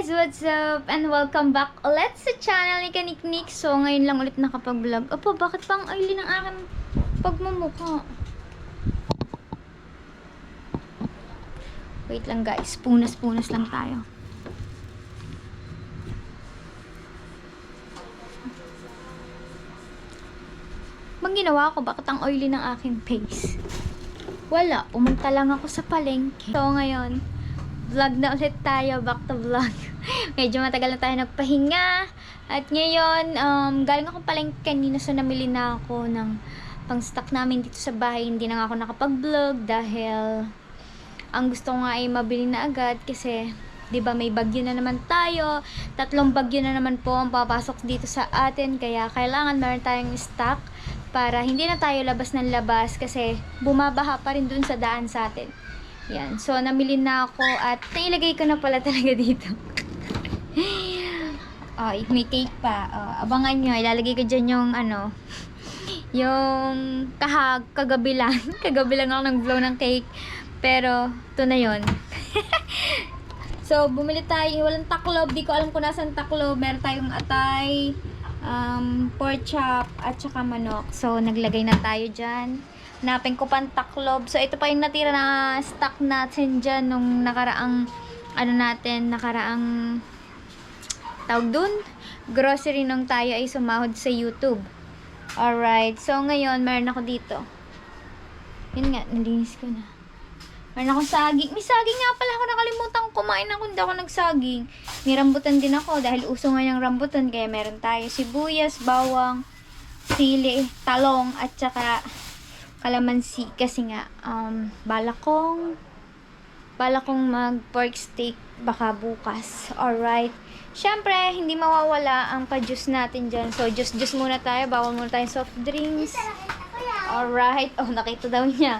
guys! What's up? And welcome back ulit sa channel ni Kaniknik. So, ngayon lang ulit nakapag-vlog. Opo, bakit pang oily ng aking pagmumukha? Wait lang guys. Punas-punas lang tayo. Bang ginawa ko? Bakit ang oily ng aking face? Wala. Pumunta lang ako sa palengke. So, ngayon, vlog na ulit tayo. Back to vlog. Medyo matagal na tayo nagpahinga. At ngayon, galing akong palengke kanina. So, namili na ako ng pang-stock namin dito sa bahay. Hindi na nga ako nakapag-vlog dahil ang gusto ko nga ay mabili na agad kasi 'di ba may bagyo na naman tayo. 3 bagyo na naman po ang papasok dito sa atin, kaya kailangan meron tayong stock para hindi na tayo labas ng labas kasi bumabaha pa rin dun sa daan sa atin. Yan. So namili na ako at nailagay ko na pala talaga dito. May cake pa. Abangan nyo, ilalagay ko dyan yung yung kagabi lang. Kagabi lang ako nag-blow ng cake. Pero, ito na yun. So, bumili tayo. Walang taklob. Di ko alam kung nasan taklob. Meron tayong atay, pork chop, at saka manok. So, naglagay na tayo dyan. Hanapin ko pang taklob. So, ito pa yung natira na stock natin dyan nung nakaraang, nakaraang tawag dun, grocery nung tayo ay sumahod sa YouTube. Alright. So, ngayon, meron ako dito. Yun nga, nalinis ko na. Meron akong saging. May saging nga pala ako. Nakalimutan ko kumain ako. Hindi ako nagsaging. May rambutan din ako. Dahil uso nga yung rambutan. Kaya meron tayo sibuyas, bawang, sili, talong, at saka kalamansi. Kasi nga, balak kong mag pork steak baka bukas. Alright. Syempre, hindi mawawala ang pa-juice natin dyan. So, juice muna tayo. Bawal muna tayong soft drinks. Alright. Oh, nakita daw niya.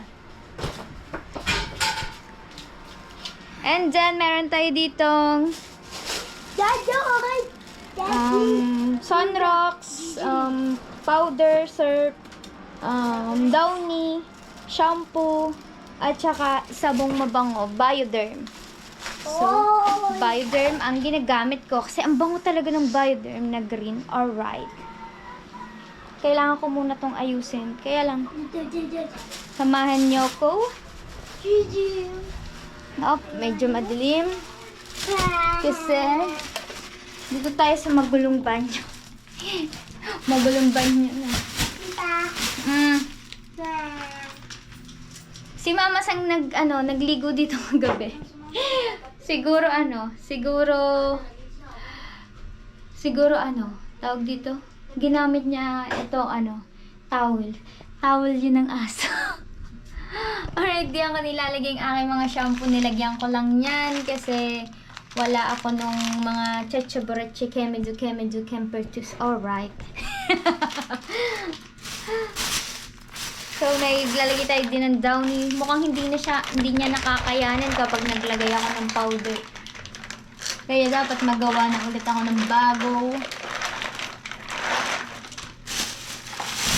And then, meron tayo ditong Sunrocks, powder, syrup, Downy, shampoo, at saka sabong mabango, Bioderm. So, Bioderm ang ginagamit ko kasi ang bango talaga ng Bioderm na green. Alright. Kailangan ko muna tong ayusin. Kaya lang, samahan niyo ko. Medyo madilim. Kasi, dito tayo sa magulong banyo. Magulong banyo na. Si Mama sang nagligo dito kagabi. Siguro tawag dito. Ginamit niya ito towel. Towel yun ng aso. Alright, diyan ko nilalagay ang aking mga shampoo. Nilagyan ko lang yan kasi wala ako nung mga chachaborache, kemedu, kempertus. Alright. So, naglalagay tayo din ng Downy. Mukhang hindi niya nakakayanin kapag naglagay ako ng powder. Kaya dapat magawa na ulit ako ng bago.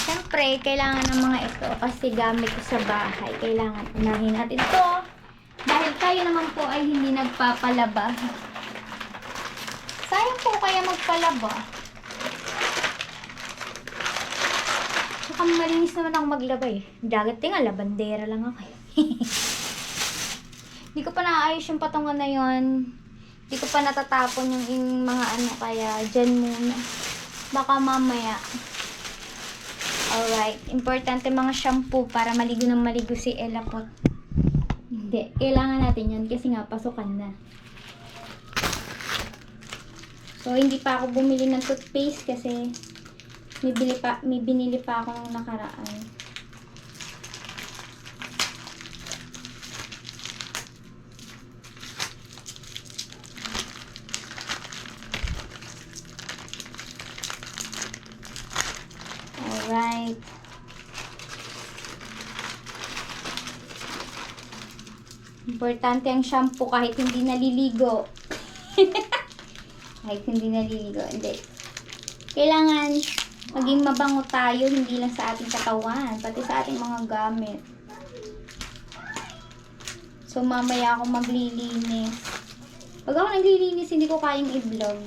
Siyempre, kailangan ng mga ito kasi gamit ko sa bahay. Kailangan unahin natin ito. Dahil tayo naman po ay hindi nagpapalaba. Sayang po kaya magpalaba. Saka malinis naman ako maglaba eh. Dagati nga, labandera lang ako eh. Hindi ko pa naayos yung patungan na yon. Hindi ko pa natatapon yung mga kaya dyan muna. Baka mamaya. Alright. Importante mga shampoo para maligo ng maligo si Ella po. Hindi. Kailangan natin yan kasi nga pasukan na. So, hindi pa ako bumili ng toothpaste kasi may binili pa ako nung nakaraan. Alright. Importante ang shampoo kahit hindi naliligo. Kahit hindi naliligo. Hindi. Kailangan maging mabango tayo, hindi lang sa ating katawan, pati sa ating mga gamit. So, mamaya ako maglilinis. Pag ako maglilinis, hindi ko kayang i-vlog.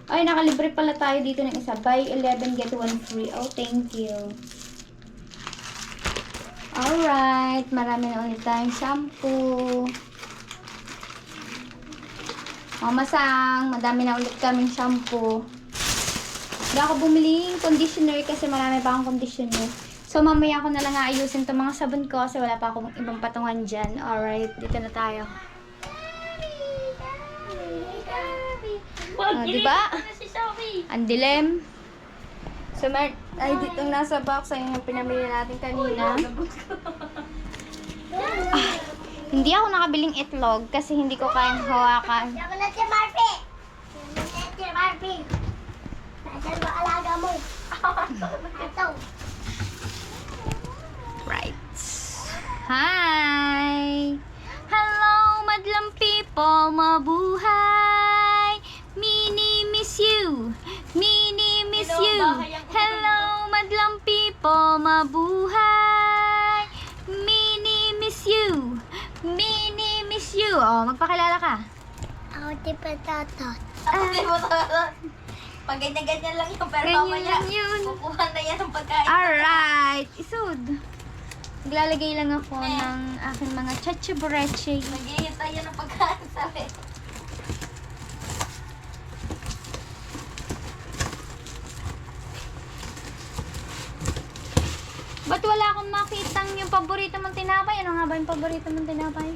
Ay, nakalibre pala tayo dito ng isa. Buy 11, get 1 free. Oh, thank you. Alright, marami na ulit tayong shampoo. Mama Sang, madami na ulit kaming shampoo. Hindi ako bumiling conditioner kasi marami pa akong conditioner. So, mamaya ko na lang aayusin itong mga sabon ko kasi wala pa akong ibang patungan dyan. Alright, dito na tayo. Oh, diba? Ang dilim. So, ay, ditong nasa box ay yung pinamili natin kanina. Ah, hindi ako nakabiling itlog kasi hindi ko kayang hawakan. Right. Hi! Hello, madlang people, mabuhay! Mini miss you! Mini miss you! Hello, madlang people, mabuhay! Mini miss you! Mini miss you! Oh, magpakilala ka. Ako di Patatot. Pag ganyan-ganyan lang yung pero Ganyan mamaya, lang yun. kukuha na yan ng pagkain. Alright! Isud. Naglalagay lang ako ng aking mga chachibureche. Maghihintay yan ng pagkain sa akin. Ba't wala akong makitang yung paborito mong tinapay? Ano nga ba yung paborito mong tinapay?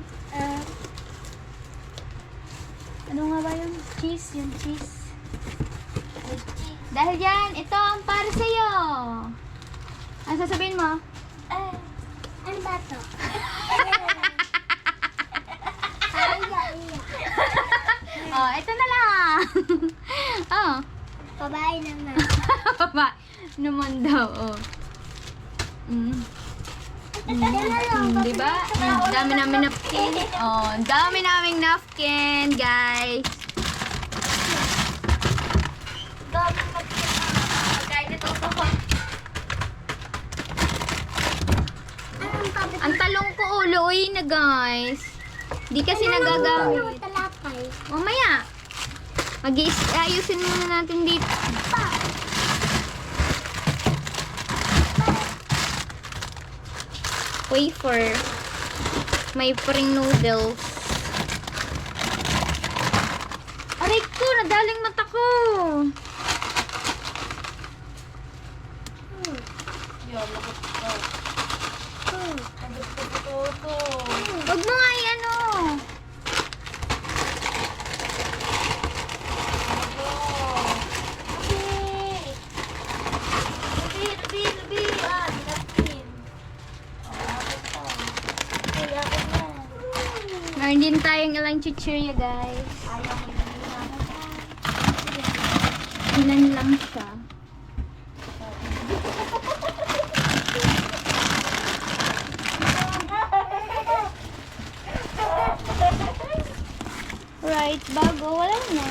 Ano nga ba yun? Cheese, yung cheese. Dahil yan, ito ang para sa'yo. Ano sasabihin mo? Ano ba to? Oh, ito na lang. Oh. Babae naman. Baba. Naman daw, oh. Diba? Dami namin napkin. Oh, dami naming napkin, guys. Dami pagkain ito sa Ang talong ko uloy na, guys. Di kasi nagagamit. Talapay. Mamaya. Ayusin muna natin dito. Wafer. May spring noodles. Aray ko, nadaling mata ko. Yan, labot ko. Labot ko. Huwag mo nga ano. Meron din tayong ilang chichirya, guys. Ilan lang siya. Right, bago. Wala na.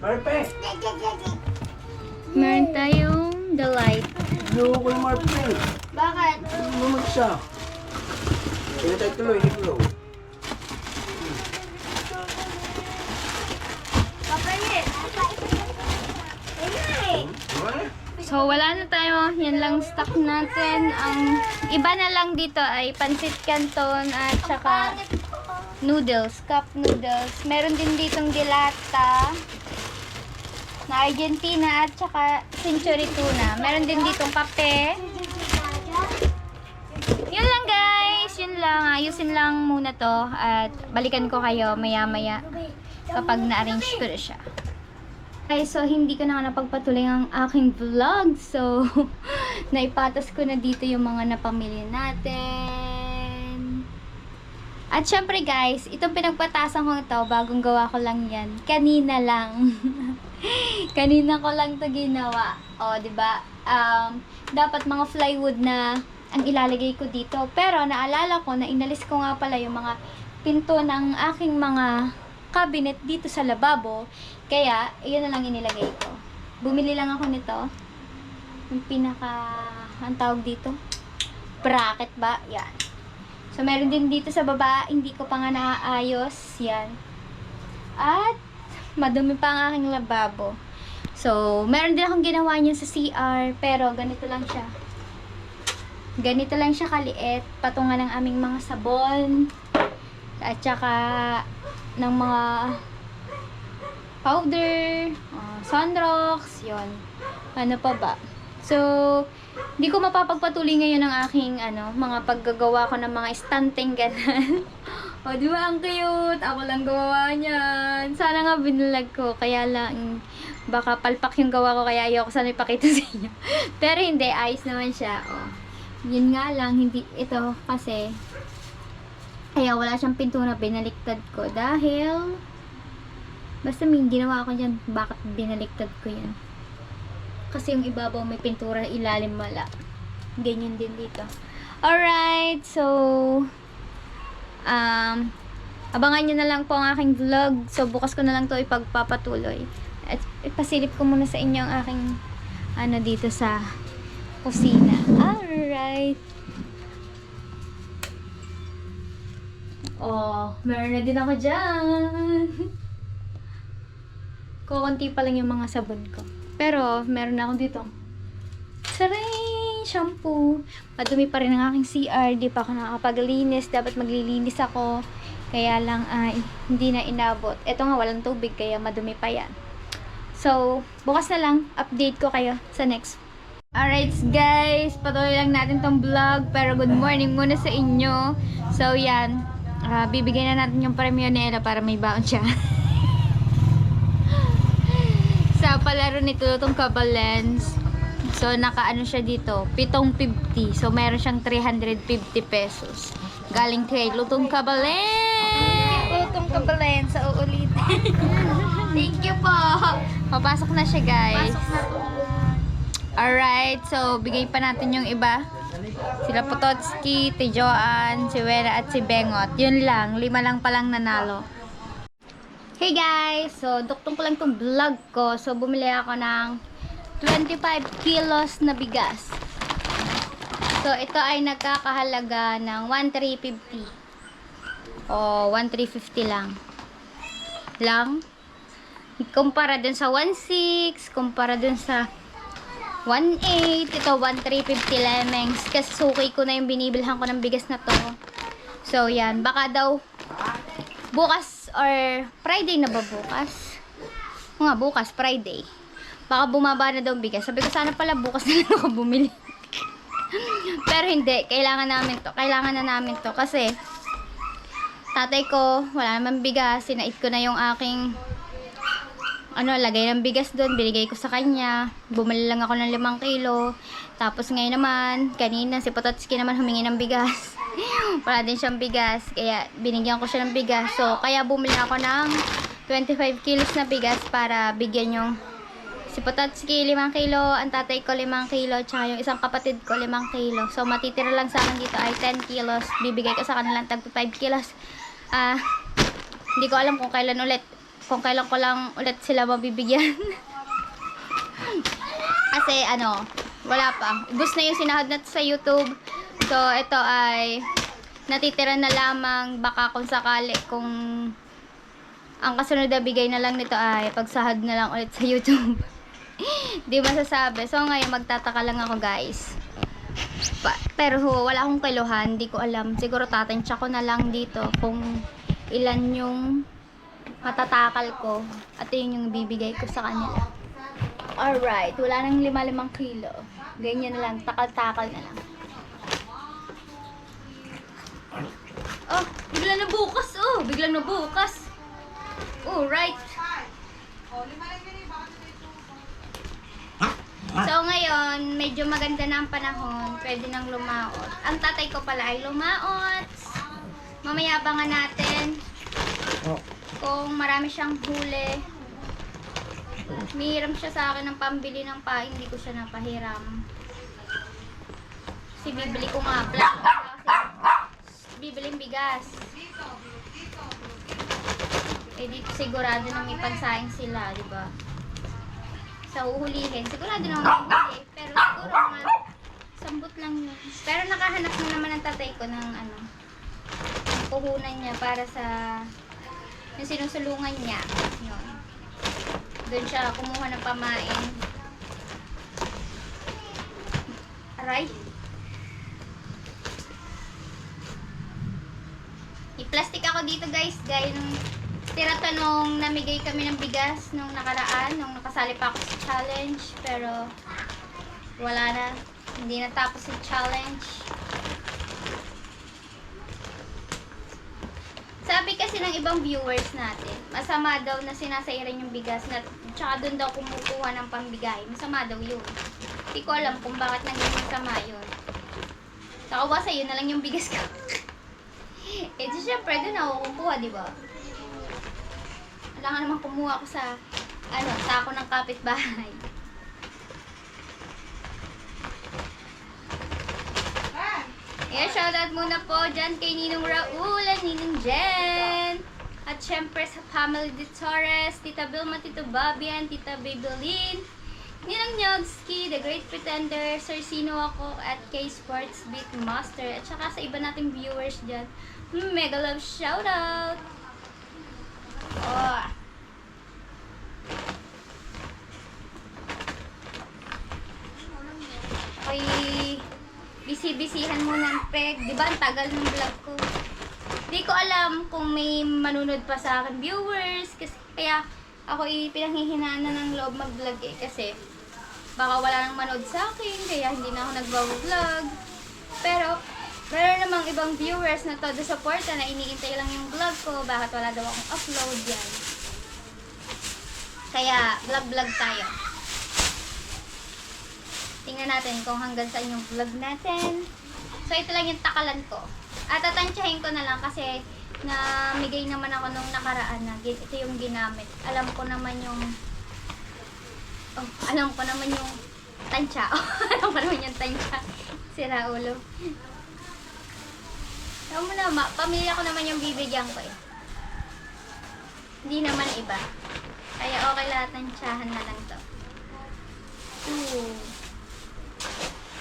Marpe! Meron tayong delight. Luho ko yung Marpe. Bakit? Mamagsa. Pinatay tuloy, hindi ko. So, wala na tayo. Yan lang stock natin. Ang iba na lang dito ay pansit canton at saka noodles, cup noodles. Meron din ditong dilata na Argentina at saka century tuna. Meron din ditong kape. Yun lang, guys. Yun lang. Ayusin lang muna to at balikan ko kayo maya-maya kapag na-arrange ko na siya. Guys, so hindi ko na napagpatuloy ang aking vlog. So, naipatas ko na dito yung mga napamili natin. At syempre guys, itong pinagpatasan ko ito, bagong gawa ko lang yan. Kanina lang. Kanina ko lang to ginawa. O, diba? Dapat mga plywood na ang ilalagay ko dito. Pero naalala ko na inalis ko nga pala yung mga pinto ng aking mga cabinet dito sa lababo. Kaya, iyon na lang inilagay ko. Bumili lang ako nito. Yung pinaka, ang tawag dito, bracket ba? Yan. So, meron din dito sa baba. Hindi ko pa nga naaayos. Yan. At, madumi pa ang aking lababo. So, meron din akong ginawa niyan sa CR. Pero, ganito lang siya. Ganito lang siya kaliit. Patungan ng aming mga sabon. At saka, ng mga powder, sunrocks, yon. Ano pa ba? So, hindi ko mapapagpatuloy ngayon ang aking, mga paggagawa ko ng mga stunting, ganun. O, di ba? Ang cute. Ako lang gawa niyan. Sana nga binalag ko. Kaya lang, baka palpak yung gawa ko. Kaya ayoko sana ipakita sa inyo. Pero hindi. Ayos naman siya. O. Yun nga lang. Hindi ito. Kasi, kaya wala siyang pintura. Binaliktad ko. Dahil, basta may ginawa ko dyan. Bakit binaliktad ko yan? Kasi yung ibabaw may pintura. Ilalim wala. Ganyan din dito. Alright. So, abangan nyo na lang po ang aking vlog. So, bukas ko na lang to ipagpapatuloy. At ipasilip ko muna sa inyo ang aking dito sa kusina. Alright. Oh, meron na din ako dyan. Kukunti pa lang yung mga sabon ko. Pero, meron na ako dito. Saray! Shampoo. Madumi pa rin ang aking CR. Di pa ako nakakapaglinis. Dapat maglilinis ako. Kaya lang ay hindi na inabot. Ito nga, walang tubig. Kaya madumi pa yan. So, bukas na lang. Update ko kayo sa next. Alright guys. Patuloy lang natin tong vlog. Pero good morning muna sa inyo. So, yan. Bibigyan na natin yung premyo ni Ella para may baon siya. Sa palaro nito itong Kabalens. So, nakaano siya dito, 750. So, meron siyang 350 pesos. Galing kay Lutong Kabalens! Lutong Kabalens, sa uulitin. Thank you po! Papasok na siya, guys. Pasok na po. Alright, so, bigay pa natin yung iba. Sila Pototski, si Joanne, si Wena, at si Bengot. Yun lang, 5 lang palang nanalo. Hey guys! So, duktong ko lang itong vlog ko. So, bumili ako ng 25 kilos na bigas. So, ito ay nagkakahalaga ng 1,350. O, 1,350 lang. Kumpara dun sa 1,600, kumpara dun sa 1,800, ito 1,350 lemings. Kasi suki ko na yung binibilhan ko ng bigas na to. So, yan. Baka daw bukas or Friday na ba bukas? Nga, bukas, Friday. Baka bumaba na daw ang bigas. Sabi ko sana pala bukas na lang ako bumili. Pero hindi, kailangan namin to. Kailangan na namin to kasi tatay ko, wala naman bigas. Sinait ko na yung aking lagay ng bigas doon. Binigay ko sa kanya. Bumili lang ako ng 5 kilo. Tapos ngayon naman, kanina si Pototski naman humingi ng bigas. Wala din siyang bigas. Kaya binigyan ko siya ng bigas. So, kaya bumili ako ng 25 kilos na bigas para bigyan yung si Pototski 5 kilo, ang tatay ko 5 kilo, tsaka yung isang kapatid ko 5 kilo. So, matitira lang sa akin dito ay 10 kilos. Bibigay ko sa kanilang tag 5 kilos. Hindi ko alam kung kailan ko lang ulit sila mabibigyan. Kasi, wala pa. Ubus na yung sinahod natin sa YouTube. So, ito ay natitira na lamang baka kung sakali kung ang kasunod na bigay na lang nito ay pagsahod na lang ulit sa YouTube. Di masasabi. So, ngayon magtataka lang ako, guys. Pero wala akong kiluhan. Di ko alam. Siguro tatansya ko na lang dito kung ilan yung matatakal ko. At yun yung bibigay ko sa kanila. Alright. Wala nang 5 kilo. Ganyan na lang. Takal-takal na lang. Oh, biglang nabukas. Oh, biglang nabukas. Oh, right. So, ngayon, medyo maganda na ang panahon. Pwede nang lumaot. Ang tatay ko pala ay lumaot. Mamaya abangan natin kung marami siyang huli. Mihiram siya sa akin ng pambili ng pain. Hindi ko siya napahiram. Kasi bibili ko nga. Bibiling bigas. Eh, dito sigurado na may pagsaing sila, di ba? Sa uhulihin. Sigurado na may huli. Pero siguro mga sa Sambot lang yun. Pero nakahanap na naman ang tatay ko ng ano, puhunan niya para sa yung sinusulungan niya. Yun. Doon siya kumuha ng pamain. Aray. I-plastic ako dito guys. Gaya nung tira to nung namigay kami ng bigas nung nakaraan. Nung nakasali pa ako sa challenge. Pero wala na. Hindi natapos yung challenge. Sabi kasi ng ibang viewers natin, masama daw na sinasairan yung bigas na tsaka doon daw kumukuha ng pambigay. Masama daw yun. Hindi ko alam kung bakit naging masama yun. Nakawa sa'yo na lang yung bigas ko. Eh, di syempre doon ako kukuha, di ba? Wala nga naman kumuha ako sa, sako ng kapitbahay. Yeah, shoutout muna po dyan kay Ninong Raul at Ninong Jen. At syempre sa family de Torres, Tita Vilma, Tito Babian, Tita Babylin, Ninang Nyogski, The Great Pretender, Sir Sino ako, at kay Sports Beat Master. At saka sa iba nating viewers dyan. Mega love shoutout! Oh. Okay. Bisi-bisihan muna ang peg. Diba, ang tagal ng vlog ko. Di ko alam kung may manunod pa sa akin viewers. Kasi, kaya ako pinanghihinaan na ng loob mag-vlog eh. Kasi baka wala nang manood sa akin. Kaya hindi na ako nag-vlog. Pero, meron namang ibang viewers na todo suporta na iniintay lang yung vlog ko. Bakit wala daw akong upload yan. Kaya, vlog-vlog tayo. Tingnan natin kung hanggang saan yung vlog natin. So, ito lang yung takalan ko. At tatansyahin ko na lang kasi namigay naman ako nung nakaraan na ito yung ginamit. Alam ko naman yung tansya. Alam ko naman yung tansya. Sira ulo. Alam mo na, pamilya ko naman yung bibigyan ko eh. Hindi naman iba. Kaya okay lahat, tansyahan na lang to.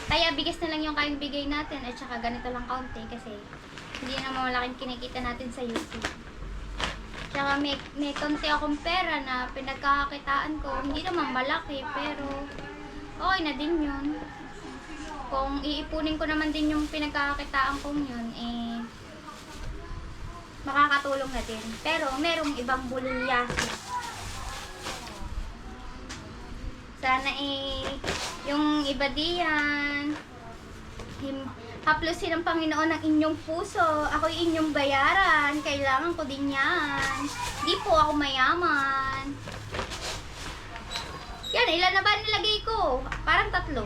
Kaya bigas na lang yung kayang bigay natin at saka ganito lang kaunti kasi hindi naman malaking kinikita natin sa YouTube. Tsaka may konti akong pera na pinagkakakitaan ko. Hindi naman malaki pero okay na din yun. Kung iipunin ko naman din yung pinagkakakitaan kong yun, eh makakatulong na din. Pero merong ibang bulilyaso. Sana yung iba diyan, haplusin ng Panginoon ang inyong puso. Ako'y inyong bayaran. Kailangan ko din yan. Di po ako mayaman. Yan, ilan na ba nilagay ko? Parang 3. 4.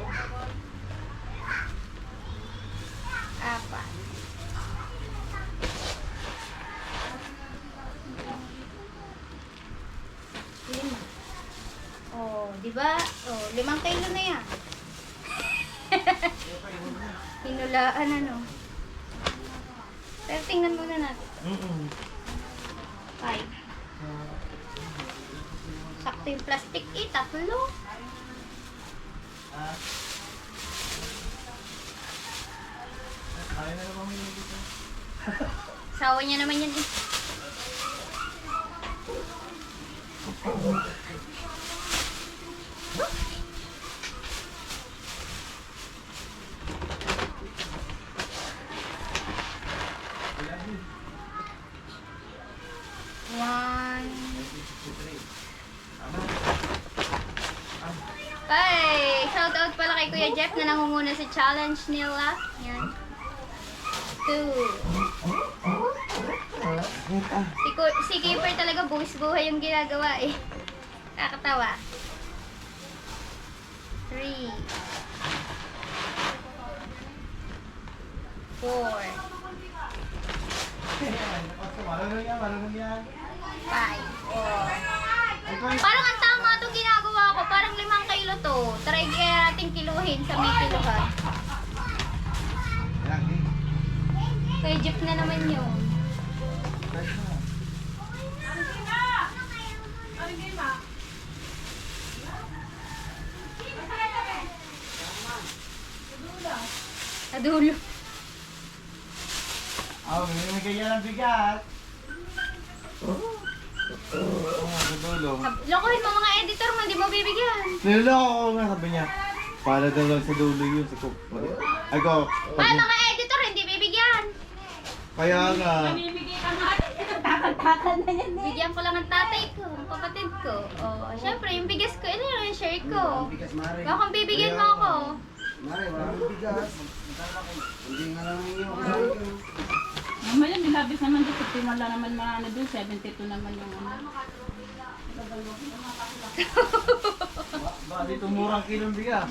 Oh, di ba? Oh, 5 kilo na yan. Hinulaan Pero tingnan muna natin. 5. Sakto yung plastic 3. Sawa niya naman yan eh. Ay, shout out pala kay Kuya Jeff na nangunguna sa challenge nila. Yan. 2. Si Keeper talaga buhis-buhay yung ginagawa eh. Nakakatawa. 3. 4. 5. Parang ang tama itong ginagawa ko. Parang 5 kilo to. Try kaya natin kiluhin sa may kiluhan. Kay Jeff na naman yun. Oh, minimigay niya ng bigat. Sa dulo. Lokohin mo mga editor mo, hindi mo bibigyan. Niloloko ko nga, sabi niya. Para daw lang sa dulo yun. Sa ako, Ay, mga editor, hindi bibigyan. kaya nga. Bigyan ko lang ang tatay ko, ang kapatid ko. Oh, syempre, yung bigas ko, ito yung share ko. Bigas, Mare. Baka kung bibigyan mo ako. Mare, walang bigas. Hindi nga lang yung Mamaya, nilabis naman doon. 51 lang naman mga ano doon. 72 naman yung ano. Ba, dito murang kilong bigas.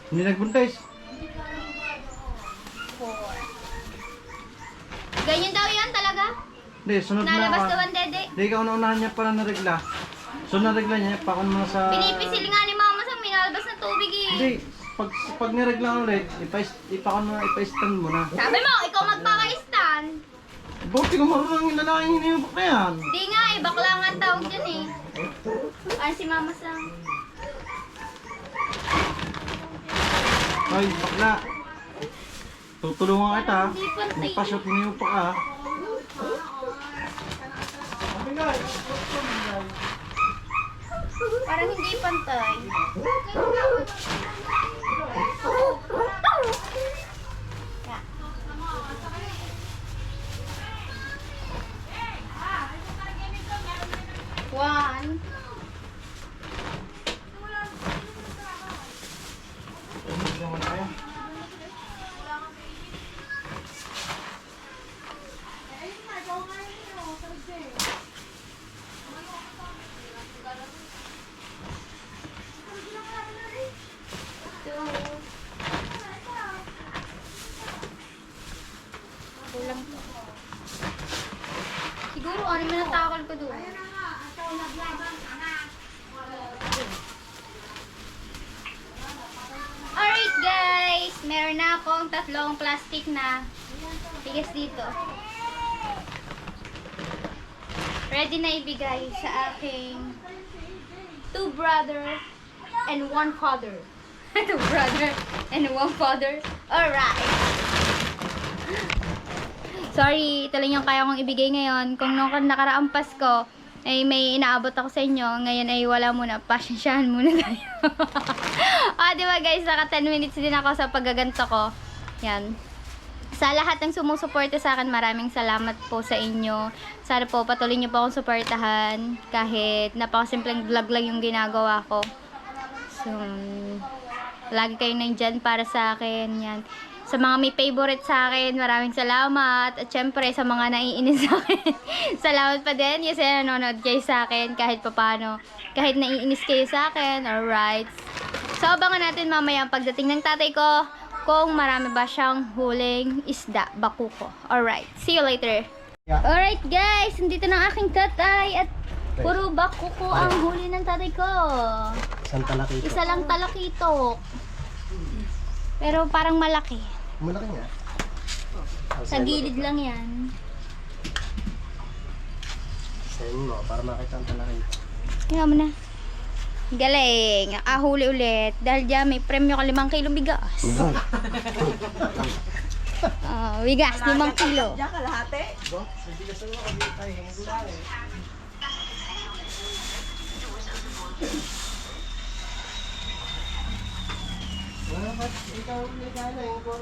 Hindi nagbuntis. Ganyan daw yan talaga? Hindi, sunod na Nalabas ka. daw ang dede. Hindi, ikaw naunahan niya pala na regla. So naregla niya, pakon mo na sa... Pinipisil nga ni mama sa minalabas na tubig eh. Hindi, pag niregla ulit, ipakon mo na, ipa-stand mo na. Sabi mo, ikaw magpaka-stand. Buti ko marunong yung lalaking hinihubok na yan. Hindi nga eh, bakla nga ang tawag dyan eh. Ay, si mama sa... Ay, bakla. Tutulungan kita. Hindi pantay. Magpa-shot hinihubok ka. Parang hindi pantay. One. Kulang to. Siguro, ano man natakal ko doon. Alright guys, meron na akong tatlong plastic na bigas dito. Ready na ibigay sa aking 2 brother and 1 father. 2 brother and 1 father. Alright. Sorry, ito lang yung kaya kong ibigay ngayon. Kung nung nakaraang Pasko, ay may inaabot ako sa inyo. Ngayon ay wala muna. Pasyensyahan muna tayo. Diba guys, naka 10 minutes din ako sa paggaganto ko. Yan. Sa lahat ng sumusuporta sa akin, maraming salamat po sa inyo. Sana po patuloy niyo po akong suportahan. Kahit napakasimpleng vlog lang yung ginagawa ko. So, lagi kayo nandyan para sa akin. Yan. Sa mga may favorite sa akin, maraming salamat. At syempre, sa mga naiinis sa akin, salamat pa din. Yes, nanonood kayo sa akin kahit papano. Kahit naiinis kayo sa akin, alright. So, abangan natin mamaya ang pagdating ng tatay ko kung marami ba siyang huling isda, bakuko. Alright, see you later. Alright guys, nandito na ang aking tatay at puro bakuko ang huli ng tatay ko. Isang talakito. Isa lang talakitok. Pero parang malaki. Malaki nga. Sa gilid lang yan. Send mo, para makita ang talakito. Tingnan mo na. Galing. Huli ulit. Dahil dyan may premyo ka 5 kilong bigas. Bigas, 5 kilo. Diyan kalahati.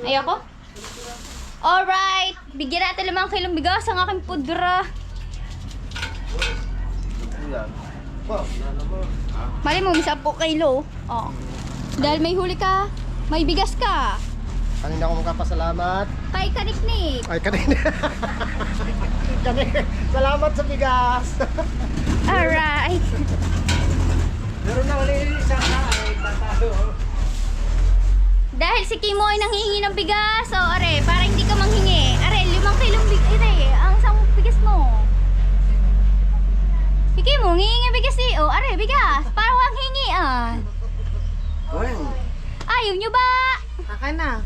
Ayoko? Alright. Bigyan natin 5 kilong bigas ang aking pudra. Mali mo, 10 kilo. Oh. Dahil may huli ka, may bigas ka. Kanina ako magkapasalamat. Kay Kaniknik. Ay, kanina. Salamat sa bigas. Alright. Meron na ulit isang ay tatalo. Dahil si Kimo ay nanghihingi ng bigas, so are, para hindi ka manghingi. Are, 5 kilong bigas. Ang isang bigas mo. Si Kimo, ngihingi bigas eh. Oh, are, bigas. Para wang hingi ah. Ayaw nyo ba? Akin na.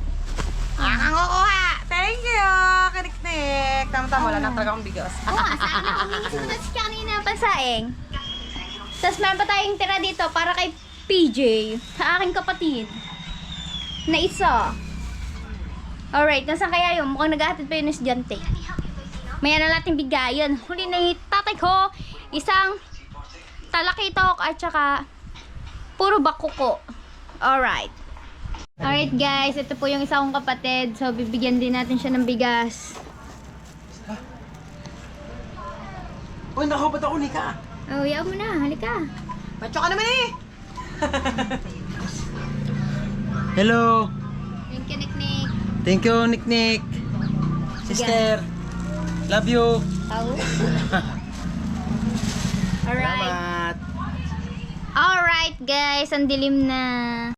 Ang kukuha. Thank you, Kaniknik. Tama-tama, wala na talaga akong bigas. Oo, sa akin ako. Humingi sa si kanina pansaing. Tapos meron pa tayong tira dito para kay PJ, sa aking kapatid. Na isa. Alright, nasaan kaya yun? Mukhang naghahatid pa yun ng estudyante. Maya na natin bigayan. Huli na yung tatay ko. Isang talakitok at saka puro bakuko. Alright. Alright guys, ito po yung isa kong kapatid. So, bibigyan din natin siya ng bigas. Uy, naku, ba't ako nika? Oh, yaw mo na. Halika. Macho ka naman eh! Hello! Thank you, Nick. Thank you, Nick. Sister! Love you! Oh. Alright. Salamat! Alright guys, ang dilim na.